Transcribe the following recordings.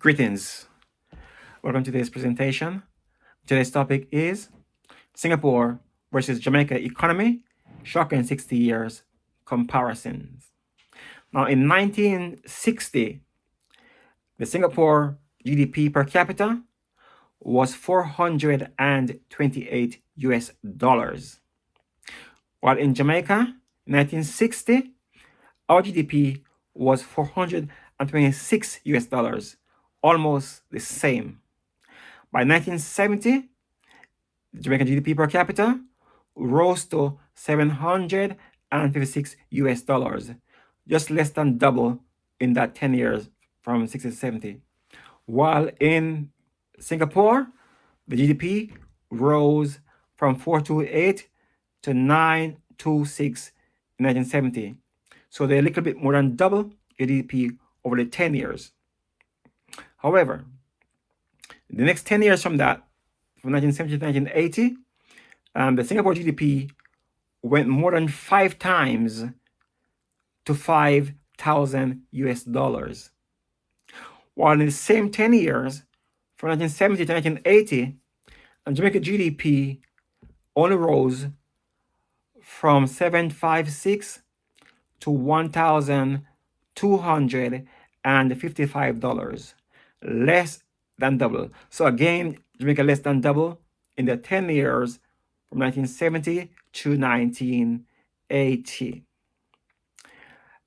Greetings. Welcome to today's presentation. Today's topic is Singapore versus Jamaica economy, shocking 60 years comparisons. Now, in 1960, the Singapore GDP per capita was 428 US dollars. While in Jamaica, in 1960, our GDP was 426 US dollars, almost the same. By 1970, the Jamaican GDP per capita rose to 756 US dollars, just less than double in that 10 years from 60 to 70. While in Singapore, the GDP rose from 428 to 926 in 1970. So they're a little bit more than double your GDP over the 10 years. However, the next 10 years from that, from 1970 to 1980, the Singapore GDP went more than 5 times to 5,000 US dollars. While in the same 10 years, from 1970 to 1980, Jamaica GDP only rose from 756 to $1,255, less than double. So again, Jamaica less than double in the 10 years from 1970 to 1980.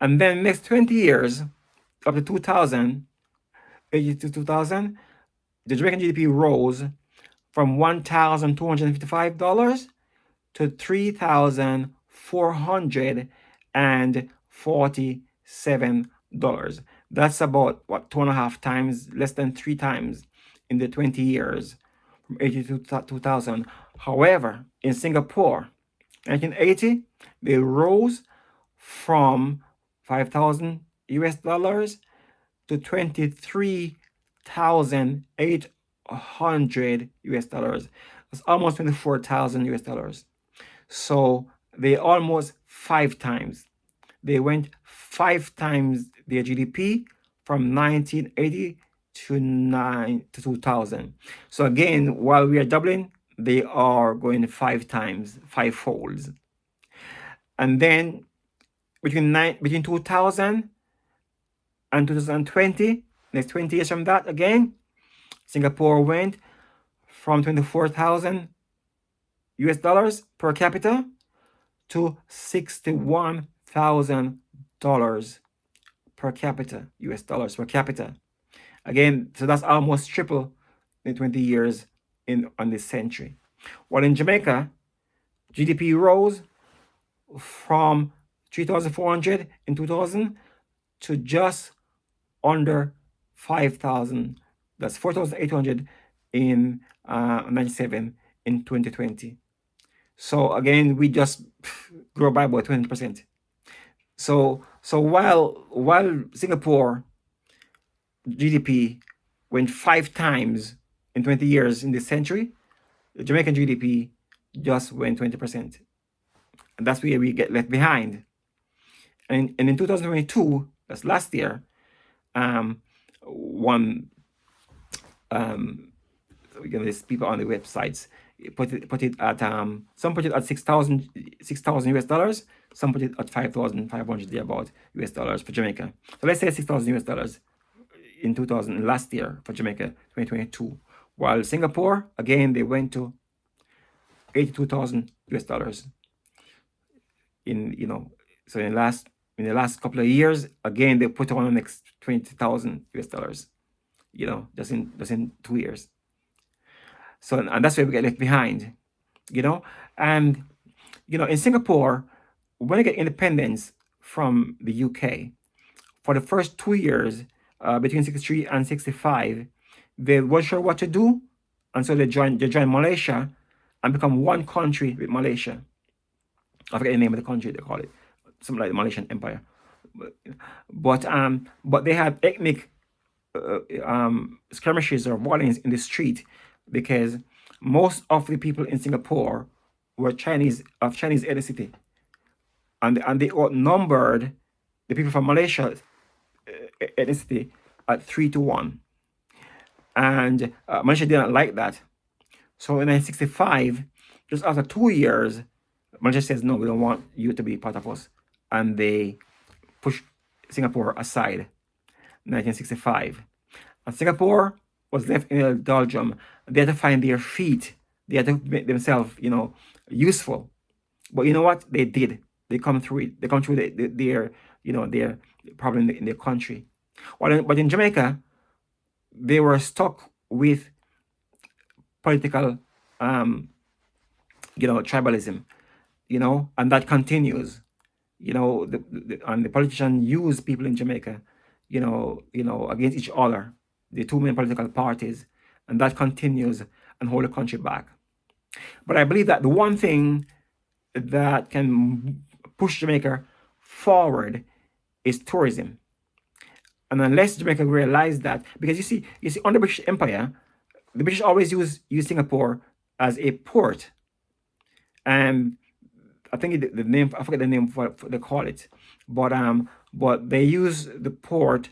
And then next 20 years, up to 2000, 80 to 2000, the Jamaican GDP rose from $1,255 to $3,447. That's about, 2.5 times, less than 3 times in the 20 years from 80 to 2000. However, in Singapore, 1980, they rose from 5,000 US dollars to 23,800 US dollars. That's almost 24,000 US dollars. So they almost 5 times. They went 5 times their GDP from 1980 to 2000. So again, while we are doubling, they are going 5 times, 5 folds. And then between 2000 and 2020, next 20 years from that, again, Singapore went from 24,000 US dollars per capita to $61,000 per capita, US dollars per capita. Again, so that's almost triple in 20 years on this century. While in Jamaica, GDP rose from 3,400 in 2000 to just under 5,000. That's 4,800 in 97 in 2020. So again, we just grow by about 20%. So while Singapore GDP went 5 times in 20 years in this century, the Jamaican GDP just went 20%. And that's where we get left behind. And in 2022, that's last year, these people on the websites put it at some put it at 6,000 US dollars, some put it at 5,500 thereabout US dollars for Jamaica. So let's say 6,000 US dollars in 2000 last year for Jamaica 2022. While Singapore, again, they went to 82,000 US dollars so in the last couple of years, again, they put on the next 20,000 US dollars, just in 2 years. So, and that's where we get left behind, and, in Singapore, when they get independence from the UK, for the first 2 years, between 63 and 65, they weren't sure what to do. And so they joined Malaysia and become one country with Malaysia. I forget the name of the country they call it, something like the Malaysian Empire. But they had ethnic skirmishes or violence in the street because most of the people in Singapore were of Chinese ethnicity, and they outnumbered the people from Malaysia ethnicity at 3 to 1. And Malaysia did not like that. So in 1965, just after 2 years, Malaysia says, no, we don't want you to be part of us. And they pushed Singapore aside. 1965. And Singapore was left in a doldrum. They had to find their feet. They had to make themselves, useful. But you know what? They did. They come through it. They come through their problem in their country. But in Jamaica, they were stuck with political, tribalism, and that continues. And the politicians use people in Jamaica, against each other, the two main political parties, and that continues and hold the country back. But I believe that the one thing that can push Jamaica forward is tourism. And unless Jamaica realize that, because you see, under British Empire, the British always use Singapore as a port, and I think the name, I forget the name for they call it, but they use the port.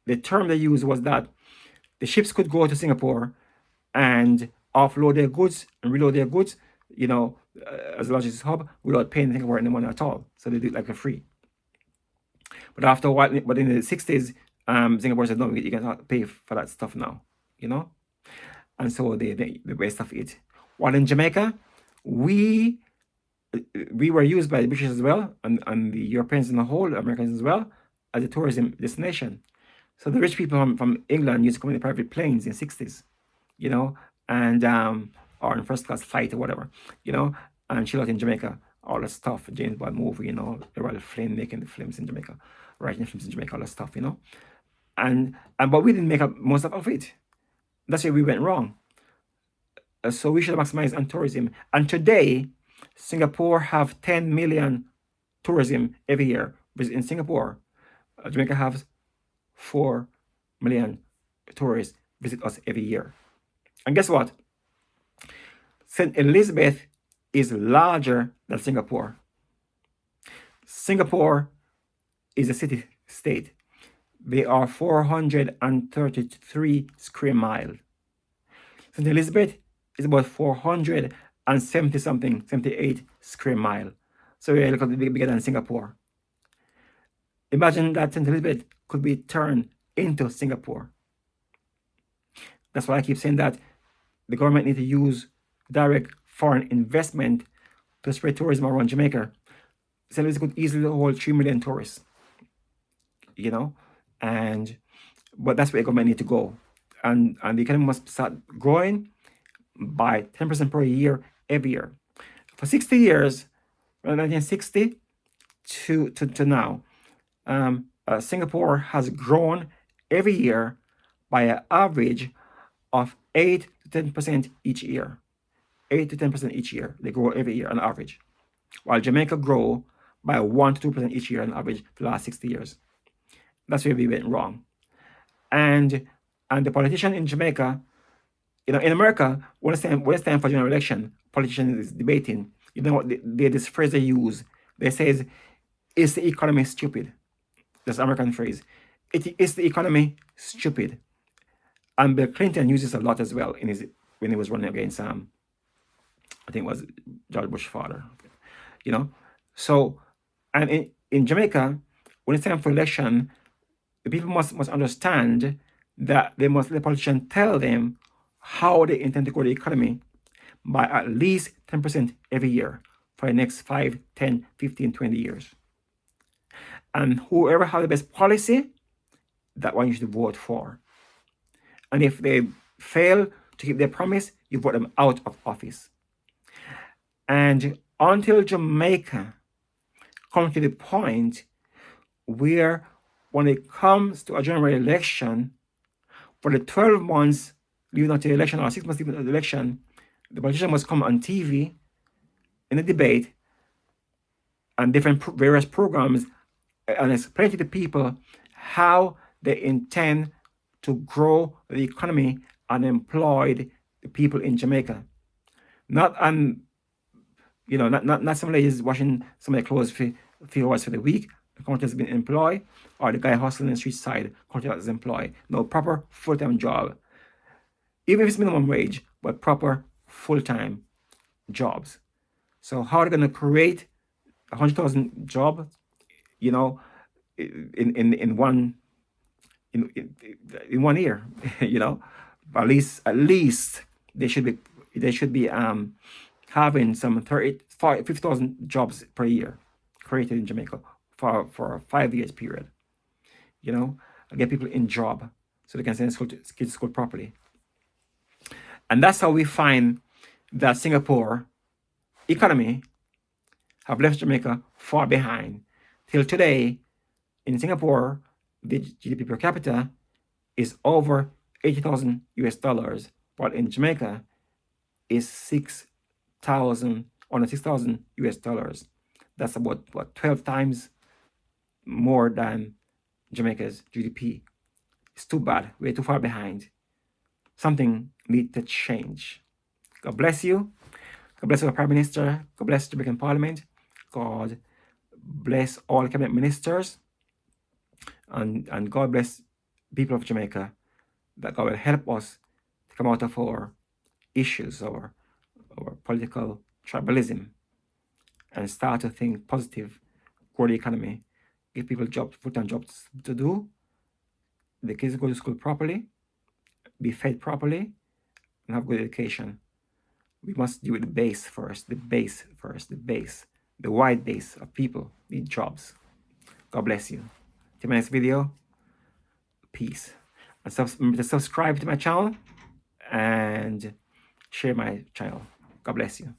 The term they used was that the ships could go to Singapore and offload their goods and reload their goods, as a logistics hub without paying Singapore any money at all. So they do it like for free. But after a while, but in the 60s, Singapore said, no, you cannot pay for that stuff now, and so they waste of it. While in Jamaica, we were used by the British as well, and the Europeans in the whole, Americans as well, as a tourism destination. So the rich people from England used to come in the private planes in the 60s, and or in first class flight or whatever, and chill out in Jamaica, all the stuff, James Bond movie, the Royal Flame making the films in Jamaica, writing films in Jamaica, all that stuff, and but we didn't make up most of it. That's where we went wrong. So we should maximize on tourism. And today, Singapore have 10 million tourism every year. In Singapore, Jamaica has 4 million tourists visit us every year. And guess what? St. Elizabeth is larger than Singapore. Singapore is a city-state. They are 433 square miles. St. Elizabeth is about 470 something, 78 square mile. So we're a little bit bigger than Singapore. Imagine that St. Elizabeth could be turned into Singapore. That's why I keep saying that the government need to use direct foreign investment to spread tourism around Jamaica. St. Elizabeth could easily hold 3 million tourists, but that's where the government need to go. And the economy must start growing by 10% per year every year. For 60 years, from 1960 to now, Singapore has grown every year by an average of 8 to 10% each year. 8 to 10% each year. They grow every year on average. While Jamaica grow by 1 to 2% each year on average for the last 60 years. That's where we went wrong. And the politician in Jamaica, in America, when it's time for general election, politician is debating. You know what? This phrase they use. They say, "Is the economy stupid?" That's an American phrase. Is the economy stupid? And Bill Clinton uses a lot as well when he was running against I think it was George Bush's father. So, and in Jamaica, when it's time for election, the people must understand that they must let the politician tell them how they intend to grow the economy by at least 10% every year for the next 5, 10, 15, 20 years. And whoever has the best policy, that one you should vote for. And if they fail to keep their promise, you vote them out of office. And until Jamaica comes to the point where when it comes to a general election, for the 12 months leading up to the election or 6 months leading up to the election, the politician must come on TV in a debate and different various programs and explain to the people how they intend to grow the economy and employ the people in Jamaica. Not not some ladies washing some of their clothes for a few hours for the week. The country has been employed, or the guy hustling in the street side, country has employed. No, proper full-time job. even if it's minimum wage, but proper full-time jobs. So how are they going to create 100,000 jobs, you know, in one in 1 year? You know, at least they should be having some 50,000 jobs per year created in Jamaica for a 5 years period. You know, and get people in job so they can send kids to school properly. And that's how we find that Singapore economy have left Jamaica far behind. Till today, in Singapore, the GDP per capita is over 80,000 US dollars, while in Jamaica is 6,000 on 6,000 US dollars. That's about what 12 times more than Jamaica's GDP. It's too bad. We're too far behind. Something needs to change. God bless you. God bless our Prime Minister. God bless the Jamaican Parliament. God bless all cabinet ministers. And God bless people of Jamaica, that God will help us to come out of our issues, our political tribalism, and start to think positive, grow the economy, give people jobs, full-time jobs to do, the kids go to school properly, be fed properly, and have good education. We must deal with the base first, the base first, the base, the wide base of people need jobs. God bless you. Till my next video, peace. And remember to subscribe to my channel and share my channel. God bless you.